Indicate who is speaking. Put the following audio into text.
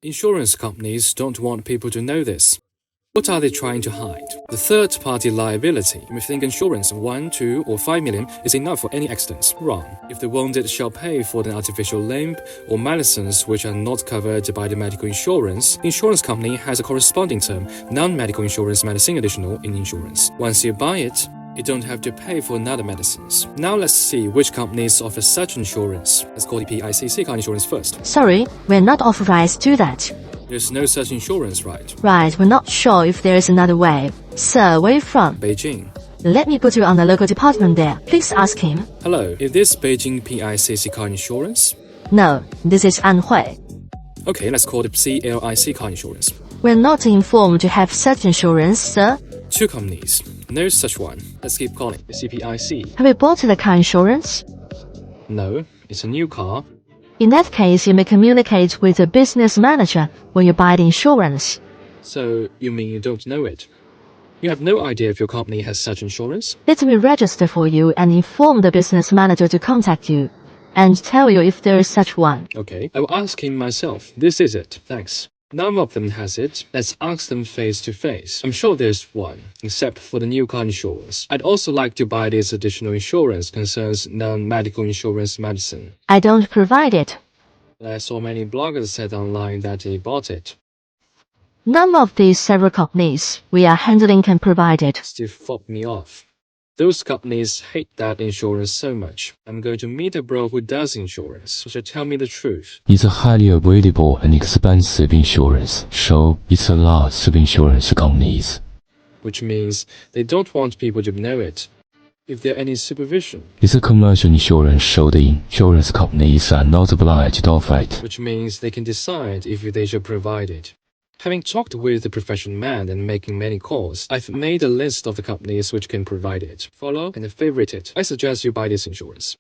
Speaker 1: Insurance companies don't want people to know this. What are they trying to hide? The third-party liability. You may think insurance of 1, 2, or 5 million is enough for any accidents. Wrong. If the wounded shall pay for an artificial limb or medicines which are not covered by the medical insurance, the insurance company has a corresponding term, non-medical insurance medicine additional in insurance. Once you buy it, you don't have to pay for another medicines. Now let's see which companies offer such insurance. Let's call the PICC car insurance first.
Speaker 2: Sorry, we're not authorized to do that.
Speaker 1: There's no such insurance, right?
Speaker 2: Right, we're not sure if there is another way. Sir, where are you from?
Speaker 1: Beijing.
Speaker 2: Let me put you on the local department there. Please ask him.
Speaker 1: Hello, is this Beijing PICC car insurance?
Speaker 2: No, this is Anhui.
Speaker 1: Okay, let's call it CLIC car insurance.
Speaker 2: We're not informed to have such insurance, sir.
Speaker 1: Two companies. No such one. Let's keep calling. CPIC.
Speaker 2: Have you bought the car insurance?
Speaker 1: No, it's a new car.
Speaker 2: In that case, you may communicate with the business manager when you buy the insurance.
Speaker 1: So, you mean you don't know it? You have no idea if your company has such insurance?
Speaker 2: Let me register for you and inform the business manager to contact you and tell you if there is such one.
Speaker 1: Okay, I will ask him myself. This is it. Thanks. None of them has it. Let's ask them face to face. I'm sure there's one, except for the new car insurance. I'd also like to buy this additional insurance concerns non-medical insurance medicine.
Speaker 2: I don't provide it.
Speaker 1: I saw many bloggers said online that they bought it.
Speaker 2: None of these several companies we are handling can provide it.
Speaker 1: Still fobbed me off. Those companies hate that insurance so much. I'm going to meet a bro who does insurance, so she'll tell me the truth.
Speaker 3: It's a highly available and expensive insurance, so it's a lot of insurance companies.
Speaker 1: Which means they don't want people to know it. If there any supervision.
Speaker 3: It's a commercial insurance, so the insurance companies are not obliged to offer it.
Speaker 1: Which means they can decide if they should provide it. Having talked with the professional man and making many calls, I've made a list of the companies which can provide it. Follow and favorite it. I suggest you buy this insurance.